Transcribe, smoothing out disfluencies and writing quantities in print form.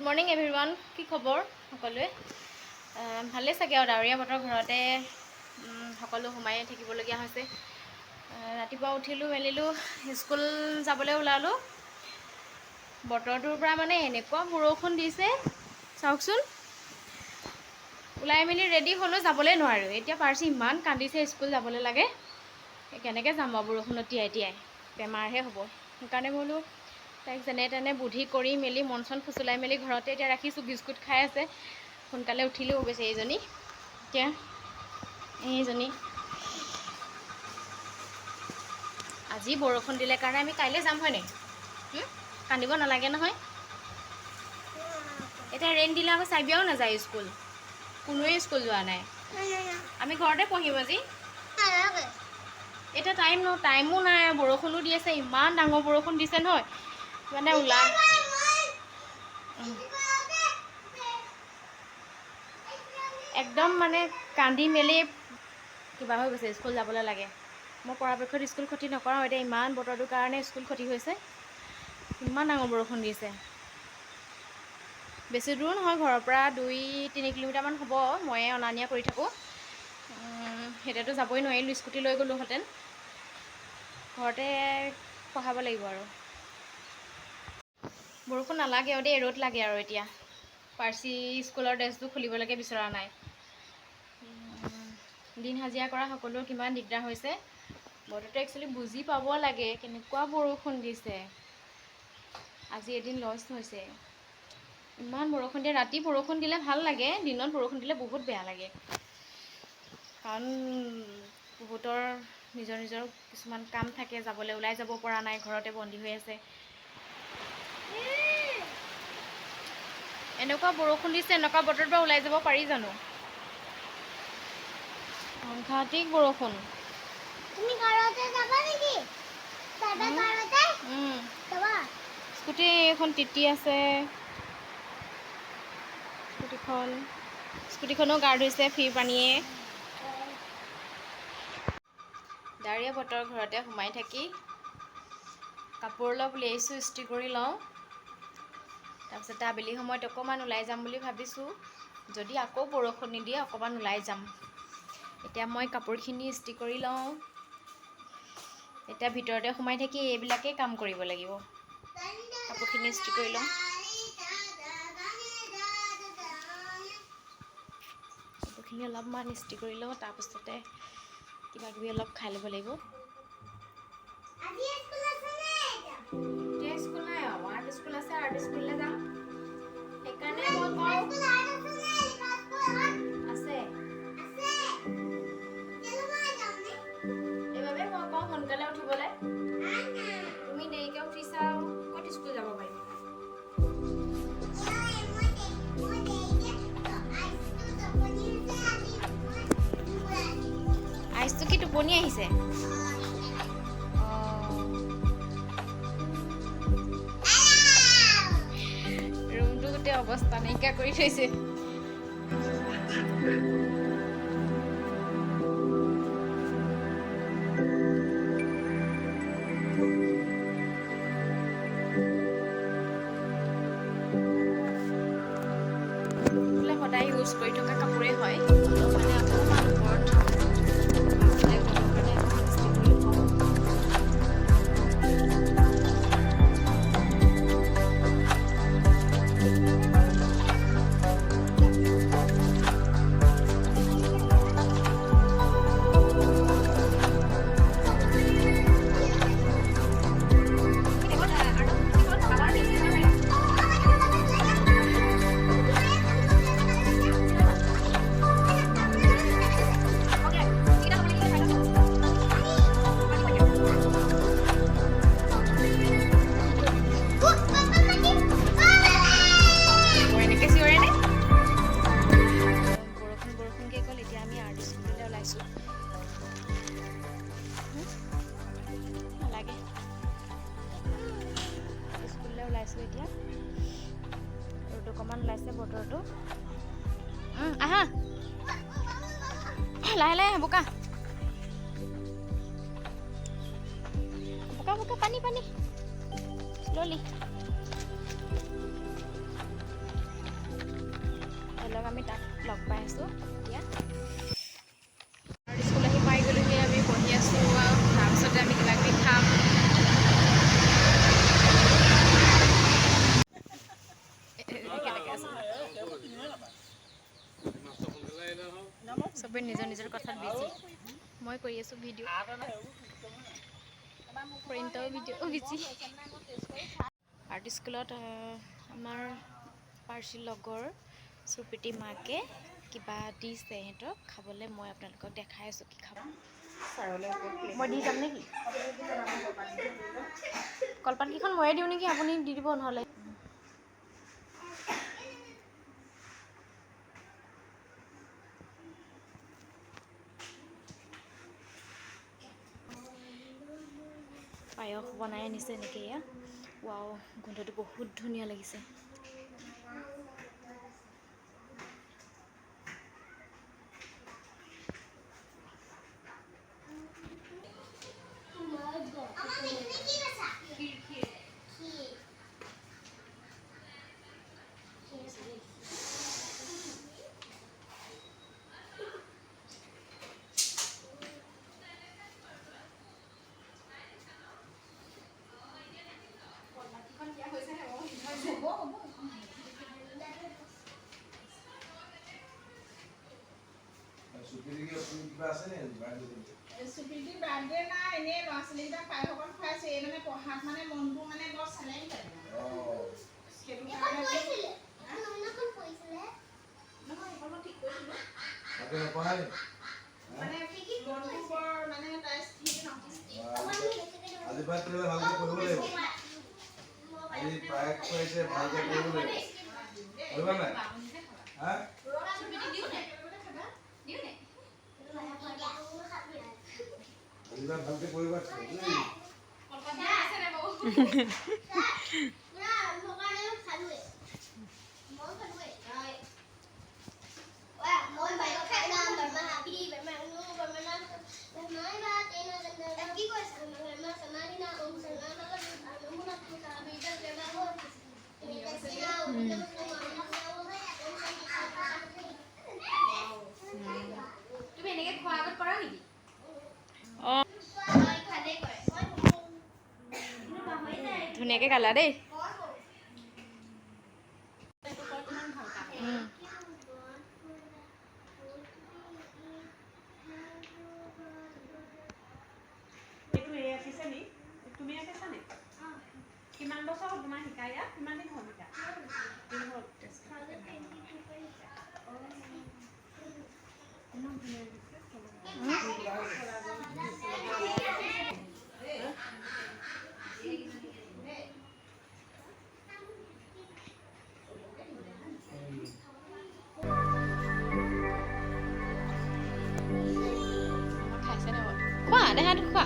Morning everyone, কি খবৰ সকলোৱে? ভালেই চাগে আৰু ডাৱৰীয়া বতৰ ঘৰতে সকলো সোমাই থাকিবলগীয়া হৈছে। ৰাতিপুৱা উঠিলোঁ মেলিলোঁ স্কুল যাবলৈ ওলালোঁ। বতৰটোৰ পৰা মানে এনেকুৱা বৰষুণ দিছে চাওকচোন। ওলাই মেলি ৰেডি হ'লেও যাবলৈ নোৱাৰোঁ। এতিয়া পাৰ্চি ইমান কান্দিছে স্কুল যাবলৈ লাগে, কেনেকৈ যাম বাৰু বৰষুণত তিয়াই তিয়াই, বেমাৰহে হ'ব। সেইকাৰণে বোলো তাইক যেনে তেনে বুদ্ধি কৰি মেলি মন চন ফুচলাই মেলি ঘৰতে এতিয়া ৰাখিছোঁ। বিস্কুট খাই আছে। সোনকালে উঠিলেও বেছি এইজনী। এতিয়া এইজনী আজি বৰষুণ দিলে কাৰণে আমি কাইলৈ যাম হয় নাই? কান্দিব নালাগে নহয়। এতিয়া ৰেইন দিলে আকৌ চাইবিয়াও নাযায় স্কুল। কোনোৱে স্কুল যোৱা নাই। আমি ঘৰতে পঢ়িম আজি। এতিয়া টাইমো নাই, বৰষুণো দি আছে, ইমান ডাঙৰ বৰষুণ দিছে নহয়, মানে ওলাই একদম মানে কান্দি মেলি কিবা হৈ গৈছে। স্কুল যাবলৈ লাগে। মই পৰাপক্ষত স্কুল ক্ষতি নকৰাওঁ। এতিয়া ইমান বতৰটোৰ কাৰণে স্কুল ক্ষতি হৈছে। ইমান ডাঙৰ বৰষুণ দিছে। বেছি দূৰো নহয়, ঘৰৰ পৰা 2-3 কিলোমিটাৰমান হ'ব। ময়ে অনা নিয়া কৰি থাকোঁ। সেইটোতো যাবই নোৱাৰিলোঁ, স্কুটি লৈ গ'লোহেঁতেন। ঘৰতে পঢ়াব লাগিব আৰু। বৰষুণ নালাগে আৰু দেই, ৰ'দ লাগে আৰু এতিয়া। পাৰ্চি স্কুলৰ ড্ৰেছটো খুলিবলৈকে বিচৰা নাই। দিন হাজিৰা কৰা সকলোৰ কিমান দিগদাৰ হৈছে। বতৰটো একচুৱেলি বুজি পাব লাগে, কেনেকুৱা বৰষুণ দিছে। আজি এদিন লছ হৈছে। ইমান বৰষুণ দিয়ে। ৰাতি বৰষুণ দিলে ভাল লাগে, দিনত বৰষুণ দিলে বহুত বেয়া লাগে। কাৰণ বহুতৰ নিজৰ নিজৰ কিছুমান কাম থাকে, যাবলৈ ওলাই যাব পৰা নাই, ঘৰতে বন্দী হৈ আছে। এনেকুৱা বৰষুণ দিছে, এনেকুৱা বতৰত পৰা ওলাই যাব পাৰি জানো? সাংঘাতিক বৰষুণ। তুমি ঘৰতে যাবা নেকি? স্কুটি এখন তিতি আছে। স্কুটিখনো গাৰ্ড হৈছে ফ্ৰী পানীয়ে। ডাৱৰীয়া বতৰ ঘৰতে সোমাই থাকি কাপোৰ অলপ উলিয়াইছোঁ, ইস্ত্ৰি কৰি লওঁ। তাৰপিছতে আবেলি সময়ত অকণমান ওলাই যাম বুলি ভাবিছোঁ। যদি আকৌ বৰষুণ নিদিয়ে অকণমান ওলাই যাম। এতিয়া মই কাপোৰখিনি ইস্ত্ৰি কৰি লওঁ। এতিয়া ভিতৰতে সোমাই থাকি এইবিলাকেই কাম কৰিব লাগিব। কাপোৰখিনি ইস্ত্ৰি কৰি লওঁ। কাপোৰখিনি অলপমান ইস্ত্ৰি কৰি লওঁ, তাৰপিছতে কিবাকিবি অলপ খাই ল'ব লাগিব। এতিয়া স্কুল নাই আৰু আৰ্ট স্কুল আছে, আৰ্ট স্কুললৈ যাম। সেইকাৰণে মই কওঁ আছে। এইবাবে মই কওঁ সোনকালে উঠিবলৈ। তুমি দেৰিকৈ উঠিছা আৰু ক'ত স্কুল যাব পাৰিবা? আইচটো কি টোপনি আহিছে? ৰুমটো গোটেই অৱস্থা নাইকিয়া কৰি থৈছে। সদায় ইউজ কৰি থকা কাপোৰে হয়, মানে অকণমান ওপৰত ওলাইছোঁ। এতিয়া ৰ'দ অকণমান ওলাইছে, বতৰটো আহা লাহে লাহে। বোকা বোকা বোকা, পানী পানী, শ্ল'লি। লওক আমি তাত লগ পাই আছোঁ এতিয়া আৰু স্কুল আহি পাই গ'লোহি আমি বহি আছোঁ আৰু তাৰপিছতে আমি কিবা কিবি খাম কেনেকৈ আছে চবেই নিজৰ নিজৰ কথাত বিজি মই কৰি আছোঁ ভিডিঅ' প্ৰিণ্টৰ ভিডিঅ' বিজি আৰ্ট স্কুলত আমাৰ পাৰ্চিৰ লগৰ সুপ্ৰীতি মাকে কিবা দিছে সিহঁতক খাবলৈ মই আপোনালোকক দেখাই আছোঁ কি খাব মই দি যাম নেকি কলপাতকেইখন ময়ে দিওঁ নেকি আপুনি দি দিব নহ'লে পায়স বনাই আনিছে এনেকৈ এয়া ৱাও গোন্ধটো বহুত ধুনীয়া লাগিছে সুপ্ৰীতি বাৰ্থডে নাই এনেই ল'ৰা ছোৱালীকেইটা পায়স অকণ খুৱাইছে এই মানে পঢ়াত মানে মনটো মানে বৰ চেলেং থাকে সেইটো কাৰণে মানে মনটো বৰ মানে তাই স্থিৰ নহয় আজি পৰা তেতিয়াহ'লে ভালকৈ পঢ়িব লাগিব আজি পায়স খুৱাইছে ভালকৈ পঢ়িব লাগিব পঢ়িবা নাই হা আজিবা ভালকৈ পঢ়িবা তুমি এনেকৈ খোৱা আগত কৰা নেকি ধুনীয়াকৈ গালা দেই তুমি আঁকিছা নি কিমান বছৰ হ'ল তোমাৰ শিকাই ইয়াত কিমান দিন হ'ল শিকা খাইছে নে খোৱা দেহাটো খোৱা